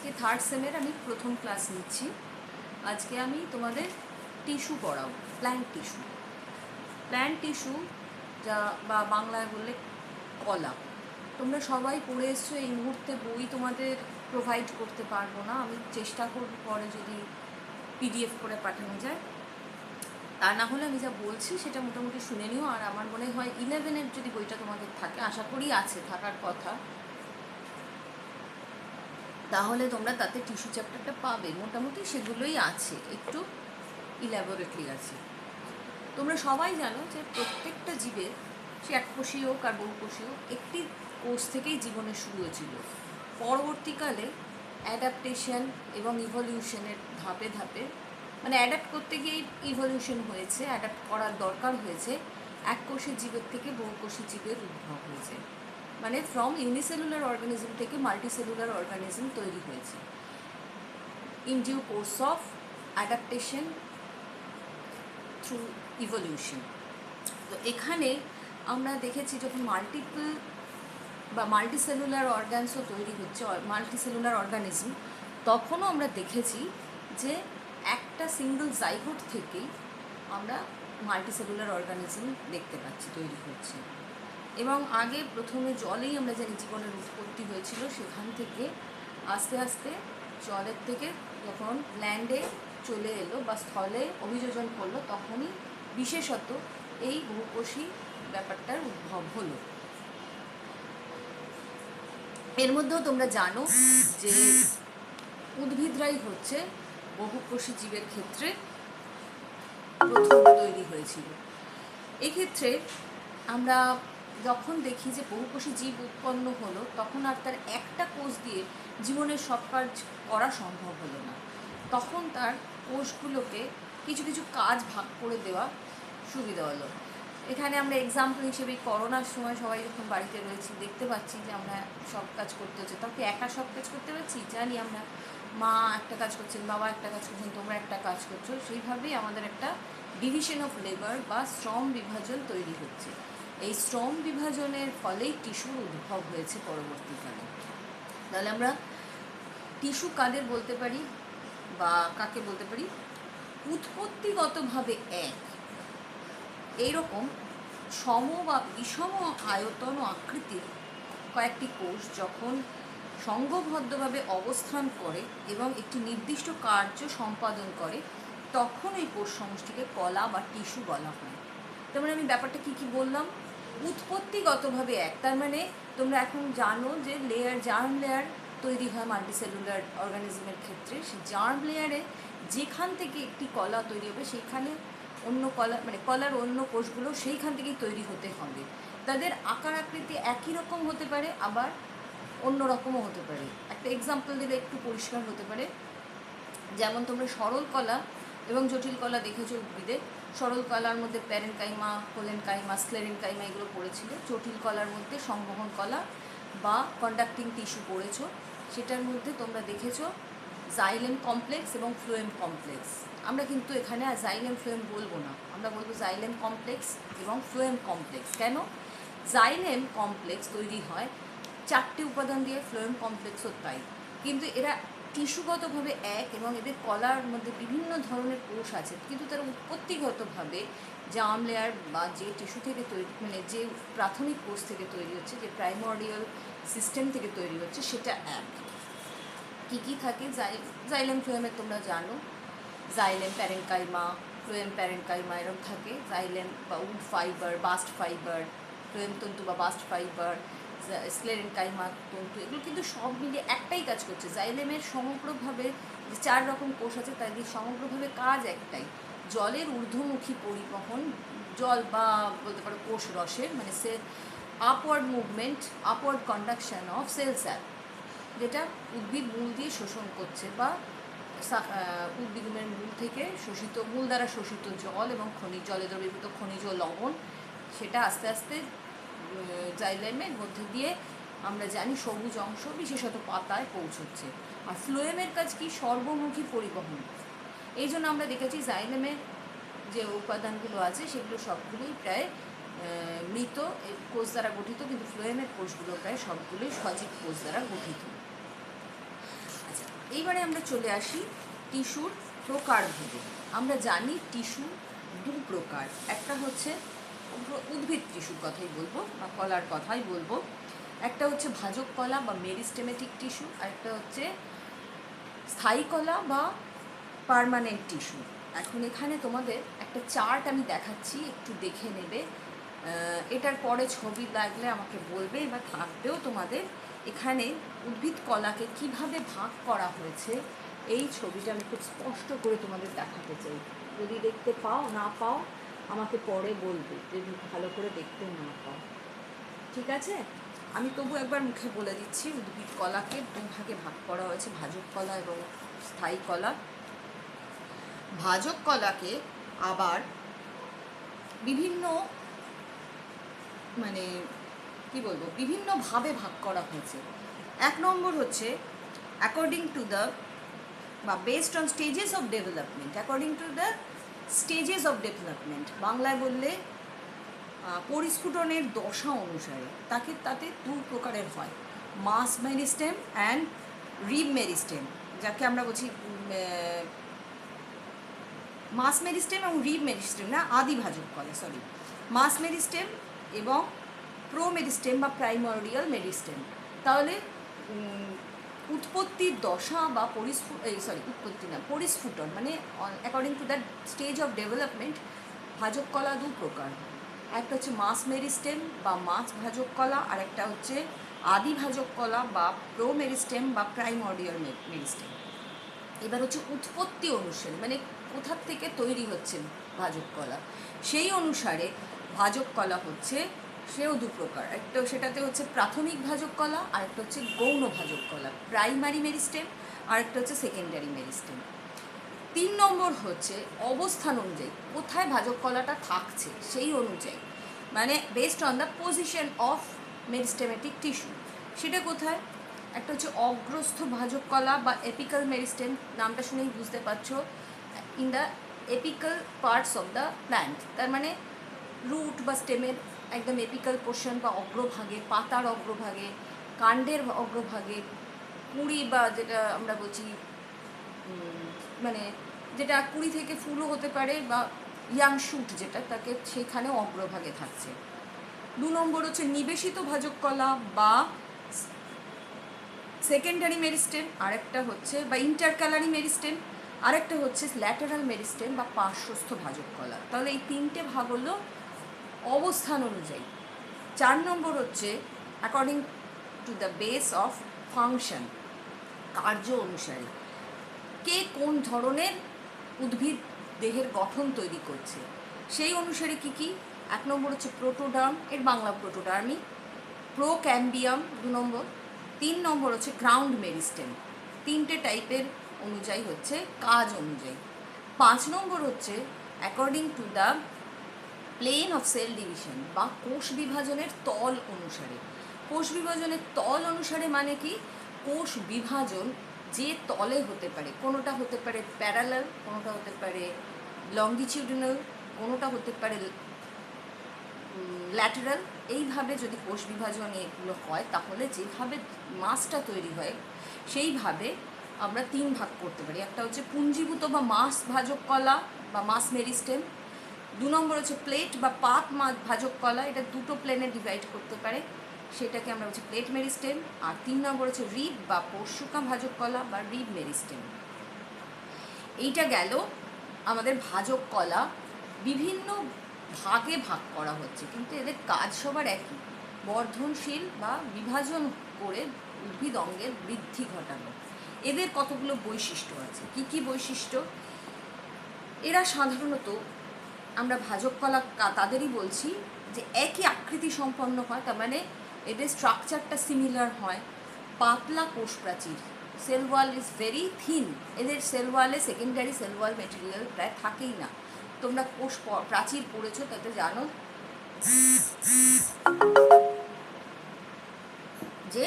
আজকে থার্ড সেমের আমি প্রথম ক্লাস নিচ্ছি। আজকে আমি তোমাদের টিস্যু পড়াবো, প্ল্যান্ট টিস্যু যা বা বাংলায় বললে কলা। তোমরা সবাই পড়ে এসছো, এই মুহূর্তে বই তোমাদের প্রোভাইড করতে পারবো না, আমি চেষ্টা করব পরে যদি পিডিএফ করে পাঠানো যায়। তা না হলে আমি যা বলছি সেটা মোটামুটি শুনে নিও। আর আমার মনে হয় 11-এর যদি বইটা তোমাদের থাকে, আশা করি আছে, থাকার কথা, তাহলে তোমরা তাতে টিস্যু চ্যাপ্টারটা পাবে। মোটামুটি সেগুলোই আছে, একটু ইল্যাবোরেটলি আছে। তোমরা সবাই জানো যে প্রত্যেকটা জীবের, সে এককোষী হোক আর বহুকোষী হোক, একটি কোষ থেকেই জীবনের শুরু হয়েছিল। পরবর্তীকালে অ্যাডাপ্টেশন এবং ইভলিউশনের ধাপে ধাপে, মানে অ্যাডাপ্ট করতে গিয়ে ইভলিউশন হয়েছে, অ্যাডাপ্ট করার দরকার হয়েছে, এককোষী জীবের থেকে বহুকোষী জীবের উদ্ভব হয়েছে। মানে ফ্রম ইউনিসেলুলার অর্গানিজম থেকে মাল্টিসেলুলার অর্গানিজম তৈরি হয়েছে in due course of adaptation through evolution. তো এখানে আমরা দেখেছি যখন মাল্টিপল বা মাল্টিসেলুলার অর্গানসও তৈরি হচ্ছে, মাল্টিসেলুলার অর্গানিজম, তখনও আমরা দেখেছি যে একটা সিঙ্গল জাইগোট থেকেই আমরা মাল্টিসেলুলার অর্গানিজম দেখতে পাচ্ছি তৈরি হচ্ছে। এবং আগে প্রথমে জলেই আমরা জানি জীবনের উৎপত্তি হয়েছিল, সেখান থেকে আস্তে আস্তে জলের থেকে যখন ল্যান্ডে চলে এলো বা স্থলে অভিযোজন করলো, তখনই বিশেষত এই বহুকোষী ব্যাপারটার উদ্ভব হলো। এর মধ্যেও তোমরা জানো যে উদ্ভিদরাই হচ্ছে বহুকোষী জীবের ক্ষেত্রে প্রথম তৈরি হয়েছিল। এক্ষেত্রে আমরা যখন দেখি যে বহুকোষী জীব উৎপন্ন হলো, তখন আর তার একটা কোষ দিয়ে জীবনের সব কাজ করা সম্ভব হলো না। তখন তার কোষগুলোকে কিছু কিছু কাজ ভাগ করে দেওয়া সুবিধা হলো। এখানে আমরা এক্সাম্পল হিসেবে করোনার সময় সবাই যখন বাড়িতে রয়েছি, দেখতে পাচ্ছি যে আমরা সব কাজ করতে হচ্ছে। তখন একা সব কাজ করতে পারছি? জানি আমরা, মা একটা কাজ করছেন, বাবা একটা কাজ করছেন, তোমরা একটা কাজ করছো। সেইভাবেই আমাদের একটা ডিভিশন অফ লেবার বা শ্রম বিভাজন তৈরি হচ্ছে। এই শ্রম বিভাজনের ফলেই টিস্যুর উদ্ভব হয়েছে পরবর্তীকালে। তাহলে আমরা টিস্যু কাদের বলতে পারি বা কাকে বলতে পারি? উৎপত্তিগতভাবে এক, এইরকম সম বা বিষম আয়তন ও আকৃতির কয়েকটি কোষ যখন সংঘবদ্ধভাবে অবস্থান করে এবং একটি নির্দিষ্ট কার্য সম্পাদন করে, তখন এই কোষ সমষ্টিকে কলা বা টিস্যু বলা হয়। তার মানে আমি ব্যাপারটা কী বললাম? উৎপত্তিগতভাবে এক, তার মানে তোমরা এখন জানো যে জার্ম লেয়ার তৈরি হয় মাল্টিসেলুলার অর্গানিজমের ক্ষেত্রে। সেই জার্ম লেয়ারে যেখান থেকে একটি কলা তৈরি হবে, সেইখানে অন্য কলা, মানে কলার অন্য কোষগুলো সেইখান থেকেই তৈরি হতে হবে। তাদের আকার আকৃতি একই রকম হতে পারে, আবার অন্য রকমও হতে পারে। একটা এক্সাম্পল দিলে একটু পরিষ্কার হতে পারে। যেমন তোমরা সরল কলা এবং জটিল কলা দেখেছো উদ্ভিদে। সরল কলার মধ্যে প্যারেনকাইমা, কোলেনকাইমা, স্ক্লেরেনকাইমা এগুলো পড়েছিল। জটিল কলার মধ্যে সংবহন কলা বা কন্ডাক্টিং টিস্যু পড়েছো। সেটার মধ্যে তোমরা দেখেছো জাইলেম কমপ্লেক্স এবং ফ্লোয়েম কমপ্লেক্স। আমরা কিন্তু এখানে জাইলেম ফ্লোয়েম বলবো না, আমরা বলবো জাইলেম কমপ্লেক্স এবং ফ্লোয়েম কমপ্লেক্স। কেন? জাইলেম কমপ্লেক্স তৈরি হয় 4টে উপাদান দিয়ে, ফ্লোয়েম কমপ্লেক্সও তাই। কিন্তু এরা টিস্যুগতভাবে এক এবং এদের কলার মধ্যে বিভিন্ন ধরনের কোষ আছে, কিন্তু তারা উৎপত্তিগতভাবে জার্ম লেয়ার বা যে টিস্যু থেকে তৈরি, মানে যে প্রাথমিক কোষ থেকে তৈরি হচ্ছে, যে প্রাইমর্ডিয়াল সিস্টেম থেকে তৈরি হচ্ছে, সেটা এক। কী কী থাকে? জাইলেম ফ্লোয়েমের তোমরা জানো, জাইলেম প্যারেনকাইমা, ফ্লোয়েম প্যারেনকাইমা এরকম থাকে। জাইলেম বা wood fibre, bast fibre, phloem তন্তু বা বাস্ট ফাইবার, স্ক্লেরেনকাইমা তন্তু, এগুলো কিন্তু সব মিলিয়ে একটাই কাজ করছে। জাইলেমের সমগ্রভাবে যে 4 রকম কোষ আছে, তাদের সমগ্রভাবে কাজ একটাই, জলের ঊর্ধ্বমুখী পরিবহন, জল বা বলতে পারো কোষ রসের, মানে upward movement, upward conduction of cell sap, যেটা উদ্ভিদ মূল দিয়ে শোষণ করছে, বা উদ্ভিদের মূল থেকে শোষিত, মূল দ্বারা শোষিত জল এবং জলে দ্রবীভূত খনিজ লবণ, সেটা আস্তে আস্তে জাইলেমের মধ্যে দিয়ে আমরা জানি সবুজ অংশ বিশেষত পাতায় পৌঁছচ্ছে। আর ফ্লোয়েমের কাজ কি? সর্বমুখী পরিবহন। এই জন্য আমরা দেখেছি জাইলেমের যে উপাদানগুলো আছে সেগুলো সবগুলোই প্রায় মৃত কোষ দ্বারা গঠিত, কিন্তু ফ্লোয়েমের কোষগুলো প্রায় সবগুলোই সজীব কোষ দ্বারা গঠিত। আচ্ছা, এইবারে আমরা চলে আসি টিস্যুর প্রকারভেদে। আমরা জানি টিস্যু দু প্রকার, একটা হচ্ছে উদ্ভিদ টিস্যুর কথাই বলবো বা কলার কথাই বলবো, একটা হচ্ছে ভাজক কলা বা মেরিস্টেমেটিক টিস্যু, আর একটা হচ্ছে স্থায়ী কলা বা পার্মানেন্ট টিস্যু। এখন এখানে তোমাদের একটা চার্ট আমি দেখাচ্ছি, একটু দেখে নেবে। এটার পরে ছবি লাগলে আমাকে বলবে, বা থাকবেও তোমাদের এখানে উদ্ভিদ কলাকে কিভাবে ভাগ করা হয়েছে এই ছবিটা আমি খুব স্পষ্ট করে তোমাদের দেখাতে চাই। যদি দেখতে পাও না পাও আমাকে পরে বলবে, যদি ভালো করে দেখতে না পাও। ঠিক আছে, আমি তবু একবার মুখে বলে দিচ্ছি। উদ্ভিদ কলাকে দু ভাগে ভাগ করা হয়েছে, ভাজক কলা এবং স্থায়ী কলা। ভাজক কলাকে আবার বিভিন্ন মানে কি বলবো, বিভিন্নভাবে ভাগ করা হয়েছে। এক নম্বর হচ্ছে অ্যাকর্ডিং টু দ্য বা based on stages of development, according to the stages of development, বাংলায় বললে পরিস্ফুটনের দশা অনুসারে তাতে দু প্রকারের হয়, মাস মেরিস্টেম অ্যান্ড রিব মেরিস্টেম, যাকে আমরা বলছি মাস মেরিস্টেম এবং রিব মেরিস্টেম না, আদি ভাজক কলা, সরি, মাস মেরিস্টেম এবং প্রো মেরিস্টেম বা প্রাইমর্ডিয়াল মেরিস্টেম। তাহলে উৎপত্তির দশা বা পরিস্ফুটন মানে according to that stage of development ভাজক কলা দু প্রকার, একটা হচ্ছে মাস মেরিস্টেম বা মাছ ভাজক কলা, আর একটা হচ্ছে আদি ভাজক কলা বা প্রো মেরিস্টেম বা প্রাইমর্ডিয়াল মেরিস্টেম। এবার হচ্ছে উৎপত্তি অনুসারে, মানে কোথার থেকে তৈরি হচ্ছে ভাজক কলা, সেই অনুসারে ভাজক কলা হচ্ছে সেও দু প্রকার, একটা সেটাতে হচ্ছে প্রাথমিক ভাজক কলা, আর একটা হচ্ছে গৌণ ভাজক কলা, প্রাইমারি মেরিস্টেম, আর একটা হচ্ছে সেকেন্ডারি মেরিস্টেম। 3 নম্বর হচ্ছে অবস্থান অনুযায়ী কোথায় ভাজক কলাটা থাকছে সেই অনুযায়ী, মানে based on the position of meristematic tissue, সেটা কোথায়, একটা হচ্ছে অগ্রস্থ ভাজক কলা বা এপিক্যাল মেরিস্টেম, নামটা শুনেই বুঝতে পারছো, in the apical parts of the plant, তার মানে রুট বা স্টেমের একদম এপিক্যাল পোর্শন বা অগ্রভাগে, পাতার অগ্রভাগে, কাণ্ডের অগ্রভাগে, কুঁড়ি বা যেটা আমরা বলছি মানে যেটা কুঁড়ি থেকে ফুলও হতে পারে, বা ইয়াং শুট যেটা, তাকে সেখানে অগ্রভাগে থাকছে। 2 নম্বর হচ্ছে নিবেশিত ভাজক কলা বা সেকেন্ডারি মেরিস্টেম, আরেকটা হচ্ছে বা ইন্টারক্যালারি মেরিস্টেম, আরেকটা হচ্ছে ল্যাটারাল মেরিস্টেম বা পার্শ্বস্থ ভাজক কলা। তাহলে এই 3টে ভাগ হলো অবস্থান অনুযায়ী। 4 নম্বর হচ্ছে according to the base of function, কার্য অনুসারে, কে কোন ধরনের উদ্ভিদ দেহের গঠন তৈরি করছে সেই অনুসারে কি কি। 1 নম্বর হচ্ছে প্রোটোডার্ম, এর বাংলা প্রোটোডার্মি, প্রোক্যাম্বিয়াম 2 নম্বর, 3 নম্বর হচ্ছে গ্রাউন্ড মেরিস্টেম, 3টে টাইপের অনুযায়ী হচ্ছে কাজ অনুযায়ী। 5 নম্বর হচ্ছে according to the plane of cell division বা কোষ বিভাজনের তল অনুসারে। কোষ বিভাজনের তল অনুসারে মানে কি, কোষ বিভাজন যে তলে হতে পারে, কোনোটা হতে পারে প্যারালাল, কোনোটা হতে পারে লঙ্গিটিউডিনাল, কোনোটা হতে পারে ল্যাটারাল, এইভাবে যদি কোষ বিভাজন এগুলো হয় তাহলে যেভাবে মাসটা তৈরি হয় সেইভাবে আমরা 3 ভাগ করতে পারি। একটা হচ্ছে পুঞ্জীভূত বা মাস ভাজক কলা বা মাস মেরিস্টেম, 2 নম্বর হচ্ছে প্লেট বা পাত ভাজক কলা, এটা দুটো প্লেনে ডিভাইড করতে পারে, সেটাকে আমরা বলছি প্লেট মেরিস্টেম, আর 3 নম্বর হচ্ছে রিব বা পর্শুকা ভাজক কলা বা রিব মেরিস্টেম। এইটা গেল আমাদের ভাজক কলা, বিভিন্ন ভাগে ভাগ করা হচ্ছে, কিন্তু এদের কাজ সবার একই, বর্ধনশীল বা বিভাজন করে উদ্ভিদ অঙ্গের বৃদ্ধি ঘটানো। এদের কতগুলো বৈশিষ্ট্য আছে, কি কি বৈশিষ্ট্য, এরা সাধারণত আমরা ভাজক কলা তাদেরই বলছি যে একই আকৃতি সম্পন্ন হয়, তার মানে এদের স্ট্রাকচারটা সিমিলার হয়, পাতলা কোষ প্রাচীর, cell wall is very thin, এদের সেল ওয়ালে সেকেন্ডারি সেল ওয়াল মেটেরিয়াল প্রায় থাকেই না। তোমরা কোষ প্রাচীর পড়েছো তাতে জানো যে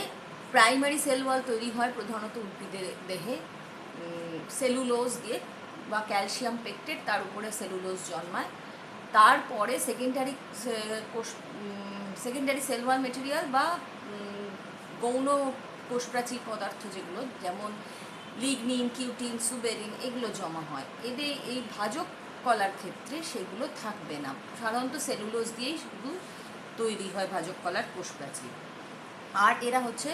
প্রাইমারি সেল ওয়াল তৈরি হয় প্রধানত উদ্ভিদের দেহে সেলুলোজ দিয়ে বা ক্যালসিয়াম পেকটেট, তার উপরে সেলুলোজ জন্মায়, তারপরে সেকেন্ডারি সেল ওয়াল মেটেরিয়াল বা গৌণ কোষপ্রাচীর পদার্থ যেগুলো, যেমন লিগনিন, কিউটিন, সুবেরিন এগুলো জমা হয়। এদের এই ভাজক কলার ক্ষেত্রে সেগুলো থাকবে না। সাধারণত সেলুলোজ দিয়েই শুধু তৈরি হয় ভাজক কলার কোষ প্রাচীর। আর এরা হচ্ছে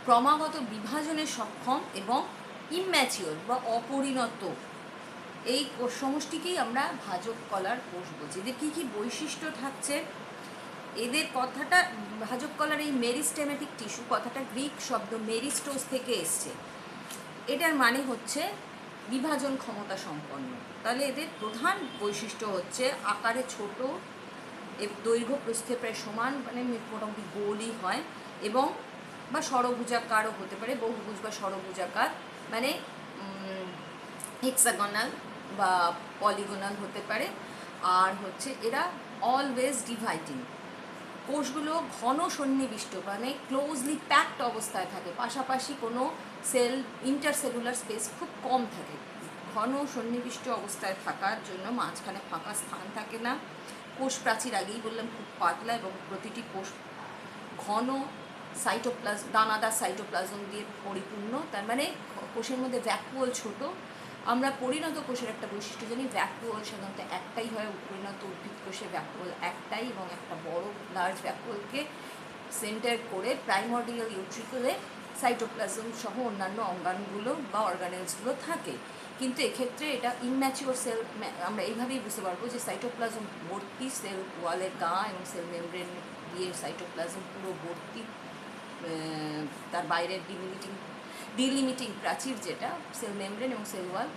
ক্রমাগত বিভাজনে সক্ষম এবং ইম্যাচিওর বা অপরিণত এই কোষ সমষ্টিকেই আমরা ভাজক কলার কোষ বলছি। এদের কী কী বৈশিষ্ট্য থাকছে, এদের কথাটা ভাজক কলার এই মেরিস্টেমেটিক টিস্যু কথাটা গ্রিক শব্দ মেরিস্টোস থেকে এসছে। এটার মানে হচ্ছে বিভাজন ক্ষমতা সম্পন্ন। তাহলে এদের প্রধান বৈশিষ্ট্য হচ্ছে আকারে ছোট, দৈর্ঘ্য প্রস্থে প্রায় সমান, মানে মোটামুটি গোলই হয়, এবং বা ষড়ভুজাকারও হতে পারে, বহুভুজ বা ষড়ভুজাকার, মানে হেক্সাগোনাল বা পলিগোনাল হতে পারে। আর হচ্ছে এরা অলওয়েজ ডিভাইডিং। কোষগুলো ঘন সন্নিবিষ্ট, মানে ক্লোজলি প্যাকড অবস্থায় থাকে, পাশাপাশি কোনো সেল ইন্টারসেলুলার স্পেস খুব কম থাকে। ঘন সন্নিবিষ্ট অবস্থায় থাকার জন্য মাঝখানে ফাঁকা স্থান থাকে না। কোষ প্রাচীর আগেই বললাম খুব পাতলা, এবং প্রতিটি কোষ ঘন সাইটোপ্লাজম, দানাদার সাইটোপ্লাজম দিয়ে পরিপূর্ণ। তার মানে কোষের মধ্যে ভ্যাকুয়াল ছোট। আমরা পরিণত কোষের একটা বৈশিষ্ট্য জানি, ভ্যাকুয়াল সাধারণত একটাই হয়, পরিণত উদ্ভিদ কোষে ভ্যাকুয়াল একটাই, এবং একটা বড় লার্জ ভ্যাকুয়ালকে সেন্টার করে প্রাইমর্ডিয়াল ইউট্রিকলে সাইটোপ্লাজম সহ অন্যান্য অঙ্গাণুগুলো বা অর্গানেলসগুলো থাকে। কিন্তু এক্ষেত্রে এটা ইনম্যাচিওর সেল, আমরা এইভাবেই বুঝতে পারবো যে সাইটোপ্লাজম ভর্তি, সেল ওয়ালের গা এবং সেল মেমব্রেন দিয়ে সাইটোপ্লাজম পুরো ভর্তি, তার বাইরের ডিলিমিটিং প্রাচীর যেটা সেল মেমব্রেন এবং সেল ওয়াল,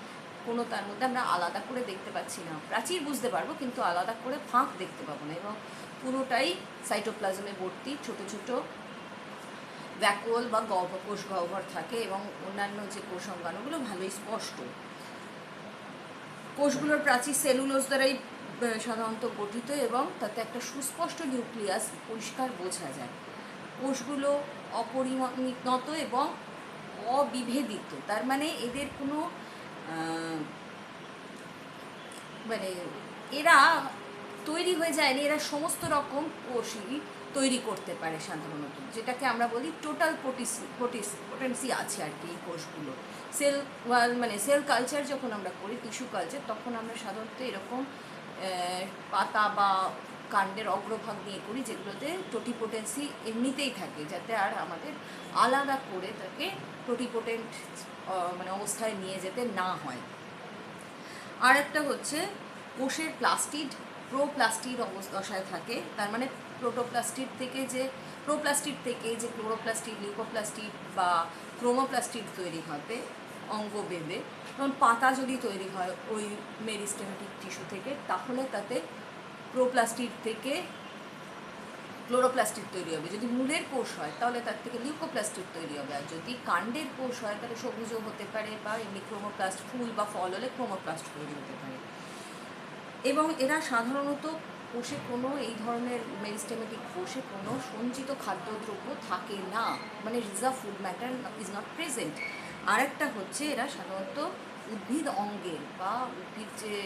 কোনো তার মধ্যে আমরা আলাদা করে দেখতে পাচ্ছি না। প্রাচীর বুঝতে পারবো কিন্তু আলাদা করে ফাঁক দেখতে পাবো না, এবং পুরোটাই সাইটোপ্লাজমে ভর্তি ছোট ছোট ভ্যাকুয়াল বা কোষ গহ্বর থাকে, এবং অন্যান্য যে কোষ অঙ্গাণুগুলো ভালোই স্পষ্ট। কোষগুলোর প্রাচীর সেলুলোজ দ্বারাই সাধারণত গঠিত, এবং তাতে একটা সুস্পষ্ট নিউক্লিয়াস পরিষ্কার বোঝা যায়। কোষগুলো অপরিণত এবং অবিভেদিত, তার মানে এদের কোনো মানে এরা তৈরি হয়ে যায়নি, এরা সমস্ত রকম কোষই তৈরি করতে পারে সাধারণত, যেটাকে আমরা বলি টোটাল পোটেন্সি আছে আর কি এই কোষগুলো। সেল ওয়াল মানে সেল কালচার যখন আমরা করি, টিস্যু কালচার, তখন আমরা সাধারণত এরকম পাতা বা কাণ্ডের অগ্রভাগ নিয়ে করি, যেগুলোতে টোটিপোটেন্সি এমনিতেই থাকে, যাতে আর আমাদের আলাদা করে তাকে টোটিপোটেন্ট মানে অবস্থায় নিয়ে যেতে না হয়। আর একটা হচ্ছে কোষের প্লাস্টিড প্রোপ্লাস্টিড দশায় থাকে, তার মানে প্রোটোপ্লাস্টিড থেকে যে ক্লোরোপ্লাস্টিড, লিউকোপ্লাস্টিড বা ক্রোমোপ্লাস্টিড তৈরি হবে অঙ্গ বেবে। যেমন পাতা যদি তৈরি হয় ওই মেরিস্টেমেটিক টিস্যু থেকে, তাহলে তাতে প্রোপ্লাস্টিড থেকে ক্লোরোপ্লাস্টিড তৈরি হবে। যদি মূলের কোষ হয় তাহলে তার থেকে লিউকোপ্লাস্টিড তৈরি হবে। আর যদি কাণ্ডের কোষ হয় তাহলে সবুজও হতে পারে, বা এমনি ক্রোমোপ্লাস্ট, ফুল বা ফল হলে ক্রোমোপ্লাস্ট তৈরি হতে পারে। এবং এরা সাধারণত কোষে কোনো এই ধরনের মেরিস্টেমেটিক কোষে কোনো সঞ্চিত খাদ্যদ্রব্য থাকে না, মানে reserve food matter is not present. আর একটা হচ্ছে এরা সাধারণত উদ্ভিদ অঙ্গের বা উদ্ভিদ যে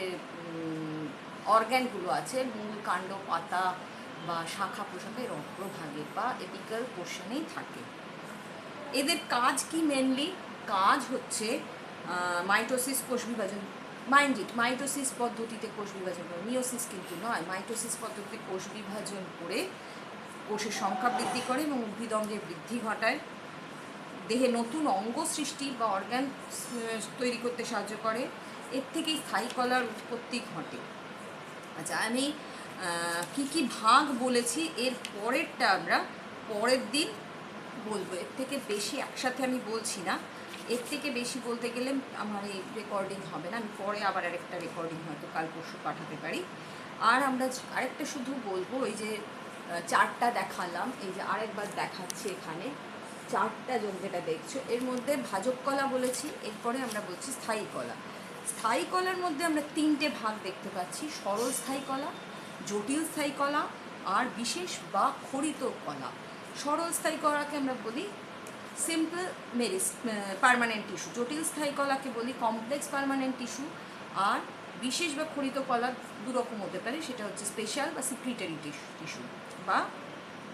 অর্গ্যানগুলো আছে, মূল, কাণ্ড, পাতা বা শাখা প্রশাখার অগ্রভাগে বা এপিক্যাল পোর্শনেই থাকে। এদের কাজ কি? মেনলি কাজ হচ্ছে মাইটোসিস, কোষ বিভাজন। মাইটোসিস পদ্ধতিতে কোষ বিভাজন করে, মিওসিস কিন্তু নয়। মাইটোসিস পদ্ধতিতে কোষ বিভাজন করে কোষের সংখ্যা বৃদ্ধি করে এবং উদ্ভিদ অঙ্গের বৃদ্ধি ঘটায়, দেহে নতুন অঙ্গ সৃষ্টি বা অর্গান তৈরি করতে সাহায্য করে। এর থেকেই স্থায়ী কলার উৎপত্তি ঘটে। আচ্ছা, আমি কি কি ভাগ বলেছি, এর পরেরটা আমরা পরের দিন বলবো। এর থেকে বেশি একসাথে আমি বলছি না, এর থেকে বেশি বলতে গেলে আমার এই রেকর্ডিং হবে না। আমি পরে আবার আরেকটা রেকর্ডিং হয়তো কাল পরশু পাঠাতে পারি। আর আমরা আরেকটা শুধু বলবো, ওই যে চারটা দেখালাম, এই যে আরেকবার দেখাচ্ছি এখানে চারটা যেটা দেখছো, এর মধ্যে ভাজক কলা বলেছি, এরপরে আমরা বলছি স্থায়ী কলা। স্থায়ী কলার মধ্যে আমরা তিনটে ভাগ দেখতে পাচ্ছি: সরল স্থায়ী কলা, জটিল স্থায়ী কলা আর বিশেষ বা খরিত কলা। সরল স্থায়ী কলাকে আমরা বলি সিম্পল পার্মানেন্ট টিস্যু, জটিল স্থায়ী কলাকে বলি কমপ্লেক্স পার্মানেন্ট টিস্যু, আর বিশেষ বা খরিত কলা দুরকম হতে পারে, সেটা হচ্ছে স্পেশাল বা সিক্রিটারি টিস্যু বা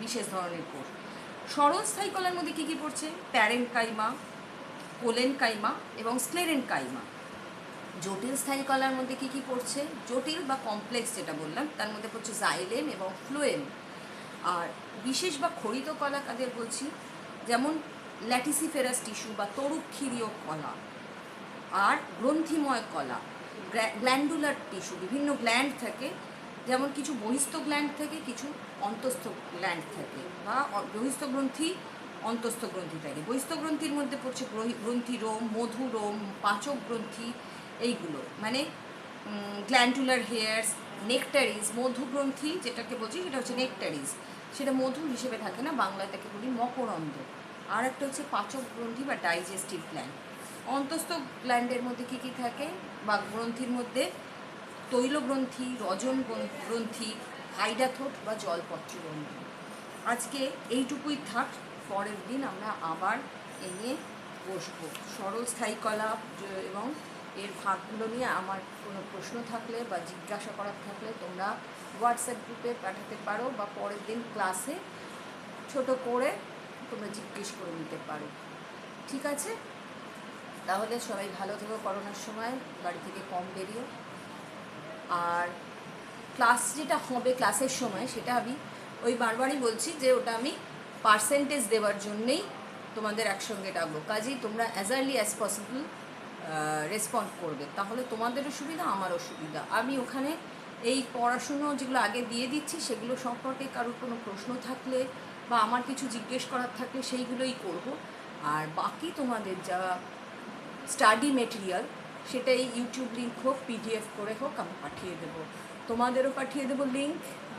বিশেষ ধরনের কোষ। সরল স্থায়ী কলার মধ্যে কী কী পড়ছে? প্যারেনকাইমা, কোলেন কাইমা এবং স্ক্লেরেন কাইমা। জটিল স্থায়ী কলার মধ্যে কী কী পড়ছে? জটিল বা কমপ্লেক্স যেটা বললাম তার মধ্যে পড়ছে জাইলেম এবং ফ্লোয়েম। আর বিশেষ বা খরিত কলা কাদের বলছি? যেমন ল্যাটিসিফেরাস টিস্যু বা তরুক্ষীরীয় কলা। আর গ্রন্থিময় কলা, গ্ল্যান্ডুলার টিস্যু, বিভিন্ন গ্ল্যান্ড থাকে, যেমন কিছু বহিস্থ গ্ল্যান্ড থাকে, কিছু অন্তস্থ গ্ল্যান্ড থাকে, বা বহিস্থ গ্রন্থি, অন্তস্থ গ্রন্থি থাকে। বহিস্থ গ্রন্থির মধ্যে পড়ছে গ্রন্থিরোম, মধুরোম, পাচক গ্রন্থি, এইগুলো মানে গ্ল্যান্ডুলার হেয়ার্স, নেকটারিজ। মধু গ্রন্থি যেটাকে বলছি সেটা হচ্ছে নেকটারিজ, সেটা মধু হিসেবে থাকে না, বাংলাটাকে বলি মকরন্দ। আর একটা হচ্ছে পাচক গ্রন্থি বা ডাইজেস্টিভ গ্ল্যান্ড। অন্তস্থ গ্ল্যান্ডের মধ্যে কী কী থাকে বা গ্রন্থির মধ্যে? তৈল গ্রন্থি, রজন গ্রন্থি, হাইডাথোট বা জলপত্র গ্রন্থি। আজকে এইটুকুই থাক, পরের দিন আমরা আবার এ নিয়ে বসবো। সরল স্থায়ী কলা এবং এর ভাগগুলো নিয়ে আমার কোনো প্রশ্ন থাকলে বা জিজ্ঞাসা করার থাকলে তোমরা হোয়াটসঅ্যাপ গ্রুপে পাঠাতে পারো, বা পরের দিন ক্লাসে ছোট করে তোমরা জিজ্ঞেস করে নিতে পারো। ঠিক আছে? তাহলে সবাই ভালো থেকো। করোনার সময় বাড়ি থেকে কম বেরিও। আর ক্লাস যেটা হবে ক্লাসের সময়, সেটা আমি ওই বারবারই বলছি যে ওটা আমি পার্সেন্টেজ দেওয়ার জন্যেই তোমাদের একসঙ্গে ডাকবো। কাজেই তোমরা as early as possible respond করবে, তাহলে তোমাদেরও সুবিধা, আমারও সুবিধা। আমি ওখানে এই পড়াশুনো যেগুলো আগে দিয়ে দিচ্ছি সেগুলো সম্পর্কে কারোর কোনো প্রশ্ন থাকলে বা আমার কিছু জিজ্ঞেস করার থাকলে সেইগুলোই করব। আর বাকি তোমাদের যা স্টাডি মেটেরিয়াল সেটাই ইউটিউব লিঙ্ক হোক, পিডিএফ করে হোক আমি পাঠিয়ে দেবো। তোমাদেরও পাঠিয়ে দেবো লিঙ্ক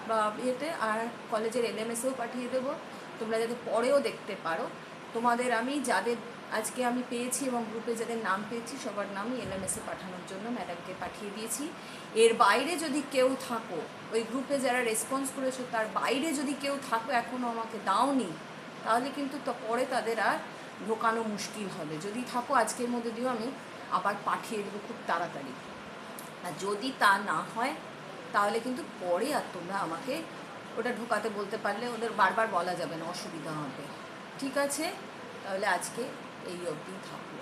বা ইয়েতে, আর কলেজের এলএমএসেও পাঠিয়ে দেবো, তোমরা যাতে পরেও দেখতে পারো। তোমাদের আমি যাদের আজকে আমি পেয়েছি এবং গ্রুপে যাদের নাম পেয়েছি সবার নামই এলএমএসে পাঠানোর জন্য ম্যাডামকে পাঠিয়ে দিয়েছি। এর বাইরে যদি কেউ থাকো, ওই গ্রুপে যারা রেসপন্স করেছো তার বাইরে যদি কেউ থাকো এখনও আমাকে দাওনি, তাহলে কিন্তু পরে তাদের আর ঢোকানো মুশকিল হবে। যদি থাকো আজকের মধ্যে দিয়েও আমি আবার পাঠিয়ে দেবো খুব তাড়াতাড়ি। আর যদি তা না হয় তাহলে কিন্তু পরে আর তোমরা আমাকে ওটা ঢোকাতে বলতে পারলে ওদের বারবার বলা যাবে না, অসুবিধা হবে। ঠিক আছে? তাহলে আজকে এই অবধি থাকো।